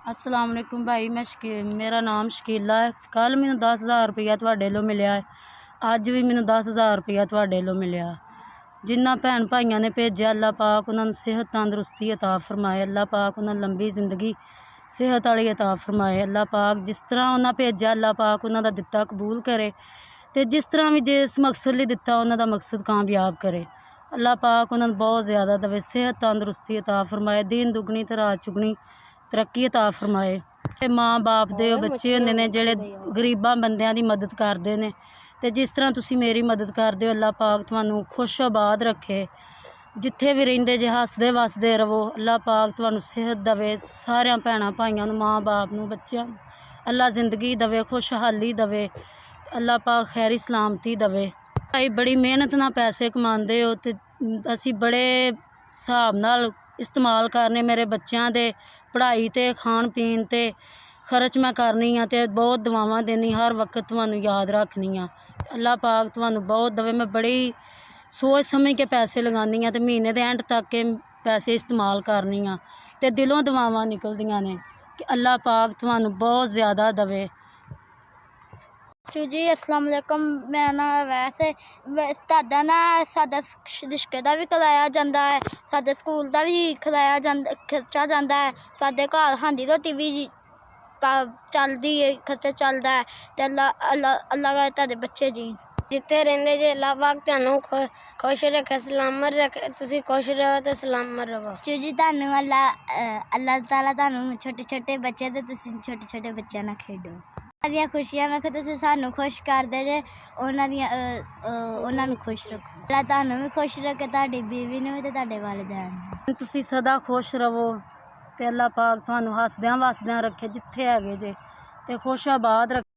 अस्सलाम वालेकुम भाई। मेरा नाम शकीला है। कल मैनू 10,000 रुपया तुहाडे लो मिलिया है, अज भी मैनू 10,000 रुपया तुहाडे लो मिलिया। जिन्ना भैन भाइयों ने भेजा, अल्लाह पाक उन्होंने सेहत तंदरुस्ती अता फरमाए। अल्लाह पाक उन्होंने लंबी जिंदगी सेहत वाली अता फरमाए। अल्लाह पाक जिस तरह उन्हें भेजा, अल्लाह पाक उन्होंने दिता कबूल करे, तो जिस तरह भी जिस मकसद लिए दिता उन्होंने मकसद कामयाब करे। अल्लाह पाक उन्होंने बहुत ज़्यादा दवे, सेहत तंदरुस्ती अता फरमाए, दिन दुगनी ते रात चुगनी तरक्की अता फरमाए। ते माँ बाप दे बच्चे होंदे ने जेह्ड़े गरीबां बंदियां दी मदद करदे ने, ते जिस तरह तुसी मेरी मदद करदे हो, अल्लाह पाक तुहानू खुश आबाद रखे। जिथे भी रहिंदे जे हसदे वसदे रवो। अल्लाह पाक तुहानू सेहत दवे, सारियां भैणां भाइयां नू, माँ बाप नू, बच्चों नू अल्लाह जिंदगी दवे, खुशहाली दवे। अल्लाह पाक खैरी सलामती दवे। भाई बड़ी मेहनत नाल पैसे कमांदे हो, ते असी बड़े हिसाब नाल इस्तेमाल करने। मेरे बच्चों दे पढ़ाई ते खान पीन ते खर्च मैं करनी हाँ, ते बहुत दुआवां देनी, हर वक्त तुहानू याद रखनी हाँ। अल्लाह पाक तुहानू बहुत दवे। मैं बड़ी सोच समझ के पैसे लगानी हाँ, ते महीने दे एंड तक के पैसे इस्तेमाल करनी हाँ, ते दिलों दुआवां निकलदियां ने कि अल्लाह पाक तुहानू बहुत ज़्यादा दवे। जी अस्सलाम वालेकुम। मेरा नाम वैसे ਤੁਹਾਡਾ ਨਾ ਸਾਡਾ ਰਿਸ਼ਤੇ ਦਾ ਵੀ ਖਿਲਾਇਆ ਜਾਂਦਾ ਹੈ, ਸਾਡੇ ਸਕੂਲ ਦਾ ਵੀ ਖਿਲਾਇਆ ਜਾਂਦਾ, ਖਰਚਾ ਜਾਂਦਾ ਹੈ, ਸਾਡੇ ਘਰ ਹਾਂਡੀ ਰੋਟੀ ਵੀ ਚੱਲਦੀ ਹੈ, ਖਰਚਾ ਚੱਲਦਾ ਹੈ। ਤੇ ਅੱਲਾ ਕਰੇ ਤੁਹਾਡੇ ਬੱਚੇ ਜੀ ਜਿੱਥੇ ਰਹਿੰਦੇ ਜੇ ਅੱਲਾ ਪਾਕ ਤੁਹਾਨੂੰ ਖੁਸ਼ ਰੱਖੇ, ਸਲਾਮਤ ਰੱਖੇ, ਤੁਸੀਂ ਖੁਸ਼ ਰਹੋ ਤੇ ਸਲਾਮਤ ਰਹੋ ਜੀ। ਤੁਹਾਨੂੰ ਅੱਲਾ ਤਾਲਾ ਤੁਹਾਨੂੰ ਛੋਟੇ ਛੋਟੇ ਬੱਚੇ ਤੇ ਤੁਸੀਂ ਛੋਟੇ ਛੋਟੇ ਬੱਚਿਆਂ ਨਾਲ ਖੇਡੋ। ਦੀਆਂ ਖੁਸ਼ੀਆਂ ਮੈਂ ਕਿਹਾ ਤੁਸੀਂ ਸਾਨੂੰ ਖੁਸ਼ ਕਰਦੇ ਜੇ, ਉਹਨਾਂ ਨੂੰ ਖੁਸ਼ ਰੱਖੋ। ਅੱਲਾ ਤੁਹਾਨੂੰ ਵੀ ਖੁਸ਼ ਰੱਖੇ, ਤੁਹਾਡੀ ਬੀਵੀ ਨੂੰ ਵੀ ਤੇ ਤੁਹਾਡੇ ਵਾਲਿदैन ਨੂੰ। ਤੁਸੀਂ ਸਦਾ खुश रवो, ਤੇ ਅੱਲਾਹ ਪਾਕ ਤੁਹਾਨੂੰ ਹੱਸਦਿਆਂ ਵਸਦਿਆਂ ਰੱਖੇ, ਜਿੱਥੇ ਹੈਗੇ ਜੇ, ਤੇ ਖੁਸ਼ ਆਬਾਦ ਰੱਖੇ।